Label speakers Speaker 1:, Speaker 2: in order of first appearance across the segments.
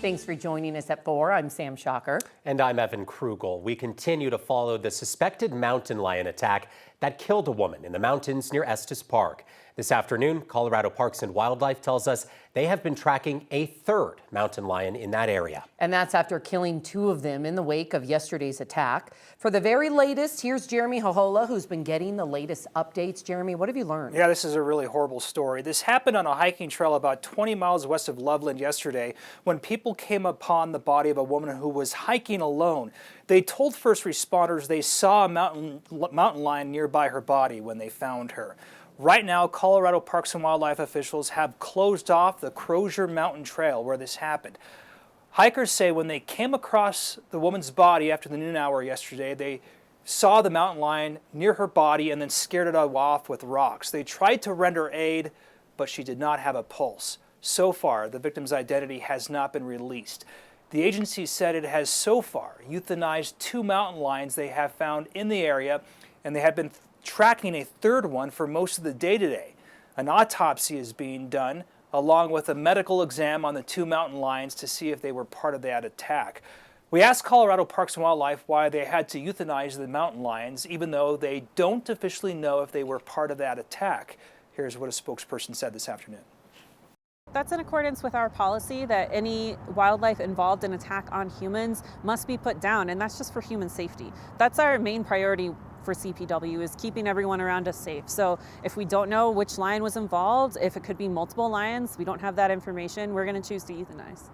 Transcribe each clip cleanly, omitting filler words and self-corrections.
Speaker 1: Thanks for joining us at 4. I'm Sam Shocker.
Speaker 2: And I'm Evan Krugel. We continue to follow the suspected mountain lion attack that killed a woman in the mountains near Estes Park. This afternoon, Colorado Parks and Wildlife tells us they have been tracking a third mountain lion in that area.
Speaker 1: And that's after killing 2 of them in the wake of yesterday's attack. For the very latest, here's Jeremy Hohola, who's been getting the latest updates. Jeremy, what have you learned?
Speaker 3: Yeah, this is a really horrible story. This happened on a hiking trail about 20 miles west of Loveland yesterday when people came upon the body of a woman who was hiking alone. They told first responders they saw a mountain lion nearby her body when they found her. Right now, Colorado Parks and Wildlife officials have closed off the Crozier Mountain Trail where this happened. Hikers say when they came across the woman's body after the noon hour yesterday, they saw the mountain lion near her body and then scared it off with rocks. They tried to render aid, but she did not have a pulse. So far, the victim's identity has not been released. The agency said it has so far euthanized 2 mountain lions they have found in the area, and they have been tracking a third one for most of the day today. An autopsy is being done, along with a medical exam on the 2 mountain lions to see if they were part of that attack. We asked Colorado Parks and Wildlife why they had to euthanize the mountain lions, even though they don't officially know if they were part of that attack. Here's what a spokesperson said this afternoon.
Speaker 4: That's in accordance with our policy that any wildlife involved in attack on humans must be put down, and that's just for human safety. That's our main priority for CPW, is keeping everyone around us safe. So if we don't know which lion was involved, if it could be multiple lions, we don't have that information, we're going to choose to euthanize.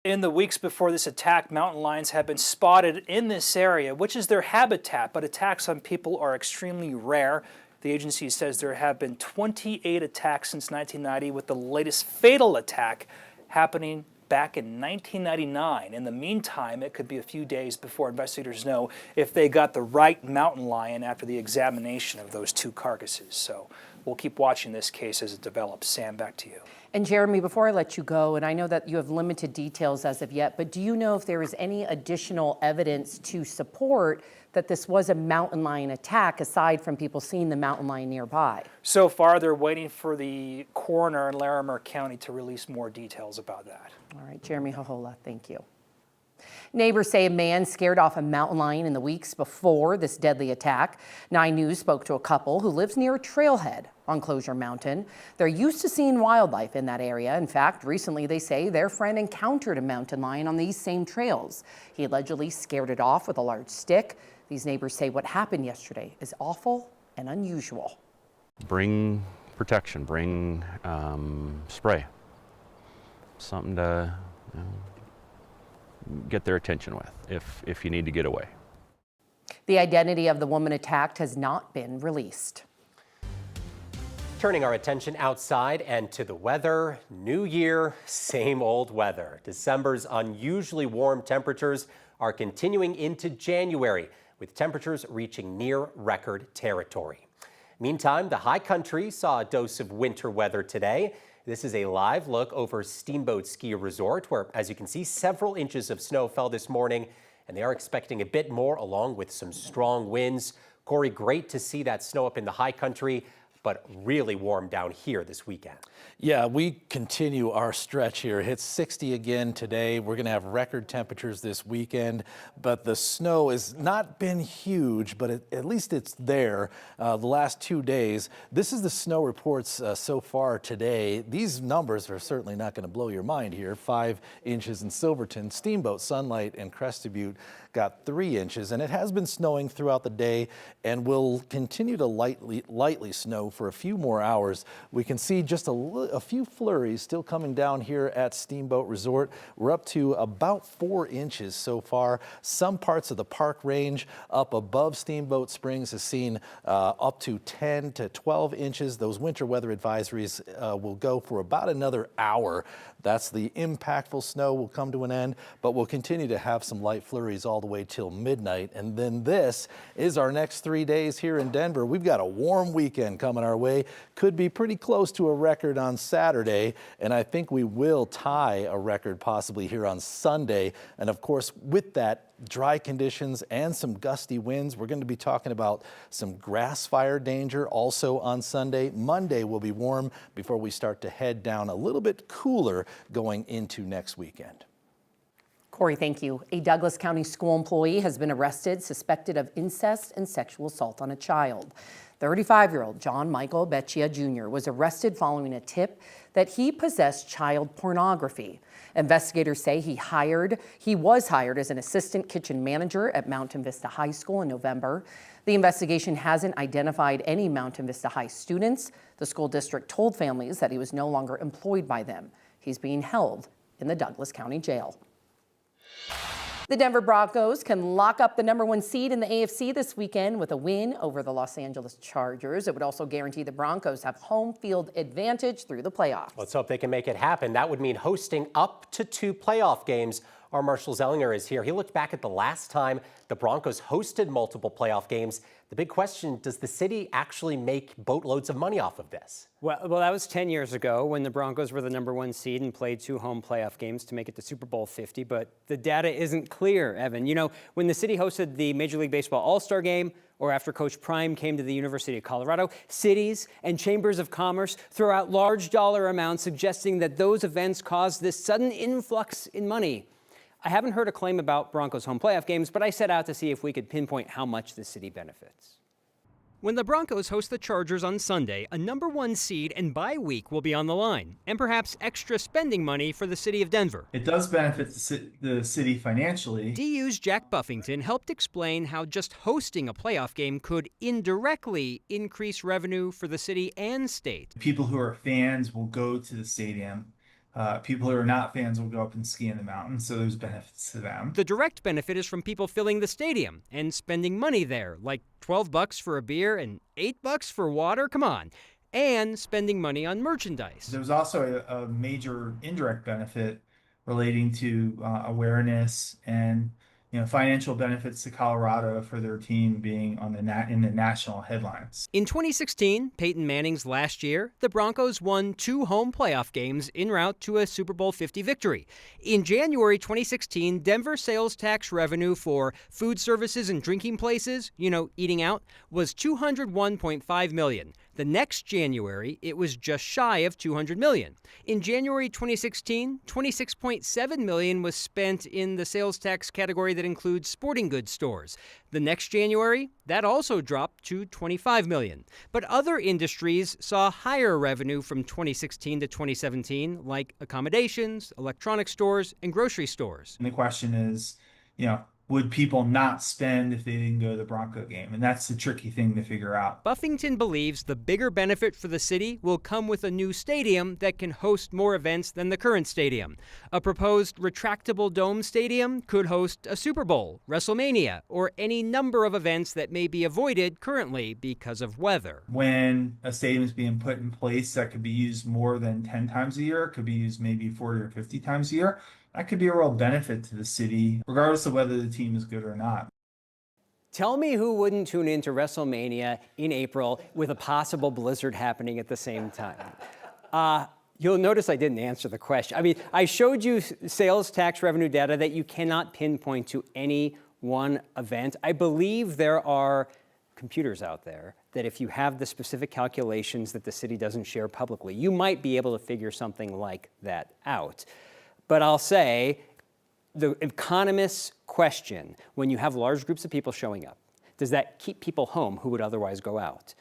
Speaker 3: In the weeks before this attack, mountain lions have been spotted in this area, which is their habitat, but attacks on people are extremely rare. The agency says there have been 28 attacks since 1990, with the latest fatal attack happening back in 1999. In the meantime, it could be a few days before investigators know if they got the right mountain lion after the examination of those 2 carcasses. So we'll keep watching this case as it develops. Sam, back to you.
Speaker 1: And Jeremy, before I let you go, and I know that you have limited details as of yet, but do you know if there is any additional evidence to support that this was a mountain lion attack, aside from people seeing the mountain lion nearby?
Speaker 3: So far, they're waiting for the coroner in Larimer County to release more details about that.
Speaker 1: All right, Jeremy Hohola, thank you. Neighbors say a man scared off a mountain lion in the weeks before this deadly attack. 9 News spoke to a couple who lives near a trailhead on Crozier Mountain. They're used to seeing wildlife in that area. In fact, recently they say their friend encountered a mountain lion on these same trails. He allegedly scared it off with a large stick. These neighbors say what happened yesterday is awful and unusual.
Speaker 5: Bring protection, bring spray, something to get their attention with if you need to get away.
Speaker 1: The identity of the woman attacked has not been released.
Speaker 2: Turning our attention outside and to the weather. New year, same old weather. December's unusually warm temperatures are continuing into January, with temperatures reaching near record territory. Meantime, the high country saw a dose of winter weather today. This is a live look over Steamboat Ski Resort, where, as you can see, several inches of snow fell this morning, and they are expecting a bit more, along with some strong winds. Corey, great to see that snow up in the high country, but really warm down here this weekend.
Speaker 6: Yeah, we continue our stretch here. It hits 60 again today. We're going to have record temperatures this weekend, but the snow has not been huge, but at least it's there the last 2 days. This is the snow reports so far today. These numbers are certainly not going to blow your mind here. 5 inches in Silverton. Steamboat, Sunlight, and Crested Butte got 3 inches, and it has been snowing throughout the day and will continue to lightly snow for a few more hours. We can see just a few flurries still coming down here at Steamboat Resort. We're up to about 4 inches so far. Some parts of the park range up above Steamboat Springs has seen up to 10 to 12 inches. Those winter weather advisories will go for about another hour. That's the impactful snow will come to an end, but we'll continue to have some light flurries all the way till midnight. And then this is our next 3 days here in Denver. We've got a warm weekend coming coming our way. Could be pretty close to a record on Saturday, and I think we will tie a record possibly here on Sunday. And of course, with that, dry conditions and some gusty winds. We're going to be talking about some grass fire danger also on Sunday. Monday will be warm before we start to head down a little bit cooler going into next weekend.
Speaker 1: Corey, thank you. A Douglas County school employee has been arrested, suspected of incest and sexual assault on a child. 35-year-old John Michael Beccia Jr. was arrested following a tip that he possessed child pornography. Investigators say he was hired as an assistant kitchen manager at Mountain Vista High School in November. The investigation hasn't identified any Mountain Vista High students. The school district told families that he was no longer employed by them. He's being held in the Douglas County Jail. The Denver Broncos can lock up the #1 seed in the AFC this weekend with a win over the Los Angeles Chargers. It would also guarantee the Broncos have home field advantage through the playoffs.
Speaker 2: Let's hope they can make it happen. That would mean hosting up to 2 playoff games. Our Marshall Zellinger is here. He looked back at the last time the Broncos hosted multiple playoff games. The big question, does the city actually make boatloads of money off of this?
Speaker 7: Well, that was 10 years ago when the Broncos were the #1 seed and played 2 home playoff games to make it to Super Bowl 50. But the data isn't clear, Evan. You know, when the city hosted the Major League Baseball All-Star Game or after Coach Prime came to the University of Colorado, cities and chambers of commerce throw out large dollar amounts suggesting that those events caused this sudden influx in money. I haven't heard a claim about Broncos home playoff games, but I set out to see if we could pinpoint how much the city benefits.
Speaker 8: When the Broncos host the Chargers on Sunday, a #1 seed and bye week will be on the line, and perhaps extra spending money for the city of Denver.
Speaker 9: It does benefit the city financially.
Speaker 8: DU's Jack Buffington helped explain how just hosting a playoff game could indirectly increase revenue for the city and state.
Speaker 9: People who are fans will go to the stadium. People who are not fans will go up and ski in the mountains, so there's benefits to them.
Speaker 8: The direct benefit is from people filling the stadium and spending money there, like $12 for a beer and $8 for water, come on, and spending money on merchandise.
Speaker 9: There's also a major indirect benefit relating to awareness and financial benefits to Colorado for their team being on in the national headlines.
Speaker 8: In 2016, Peyton Manning's last year, the Broncos won 2 home playoff games en route to a Super Bowl 50 victory. In January 2016, Denver sales tax revenue for food services and drinking places, eating out, was $201.5 million. The next January, it was just shy of $200 million. In January 2016, $26.7 million was spent in the sales tax category that includes sporting goods stores. The next January, that also dropped to $25 million. But other industries saw higher revenue from 2016 to 2017, like accommodations, electronic stores, and grocery stores.
Speaker 9: And the question is, would people not spend if they didn't go to the Bronco game? And that's the tricky thing to figure out.
Speaker 8: Buffington believes the bigger benefit for the city will come with a new stadium that can host more events than the current stadium. A proposed retractable dome stadium could host a Super Bowl, WrestleMania, or any number of events that may be avoided currently because of weather.
Speaker 9: When a stadium is being put in place that could be used more than 10 times a year, it could be used maybe 40 or 50 times a year, that could be a real benefit to the city, regardless of whether the team is good or not.
Speaker 7: Tell me who wouldn't tune into WrestleMania in April with a possible blizzard happening at the same time. You'll notice I didn't answer the question. I mean, I showed you sales tax revenue data that you cannot pinpoint to any one event. I believe there are computers out there that if you have the specific calculations that the city doesn't share publicly, you might be able to figure something like that out. But I'll say, the economists question, when you have large groups of people showing up, does that keep people home who would otherwise go out?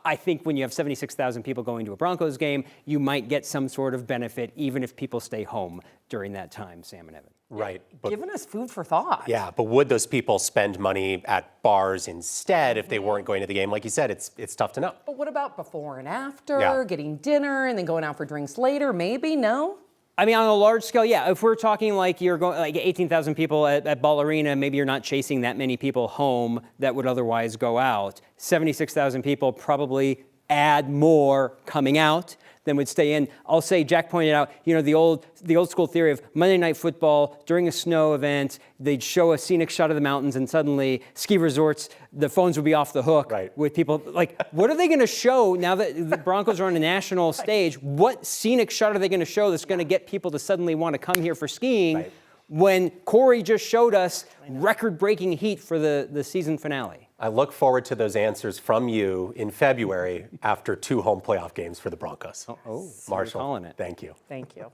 Speaker 7: I think when you have 76,000 people going to a Broncos game, you might get some sort of benefit even if people stay home during that time, Sam and Evan.
Speaker 2: Right.
Speaker 1: But giving us food for thought.
Speaker 2: Yeah, but would those people spend money at bars instead if they weren't going to the game? Like you said, it's tough to know.
Speaker 1: But what about before and after, getting dinner and then going out for drinks later? Maybe, no?
Speaker 7: I mean, on a large scale, yeah. If we're talking like you're going like 18,000 people at Ball Arena, maybe you're not chasing that many people home that would otherwise go out. 76,000 people probably add more coming out than would stay in. I'll say, Jack pointed out, the old school theory of Monday Night Football during a snow event, they'd show a scenic shot of the mountains, and suddenly ski resorts, the phones would be off the hook with people. Like, what are they going to show now that the Broncos are on a national stage? What scenic shot are they going to show that's going to get people to suddenly want to come here for skiing when Corey just showed us record-breaking heat for the season finale?
Speaker 2: I look forward to those answers from you in February after 2 home playoff games for the Broncos.
Speaker 7: Oh,
Speaker 2: Marshall,
Speaker 7: calling it.
Speaker 2: Thank you.
Speaker 1: Thank you.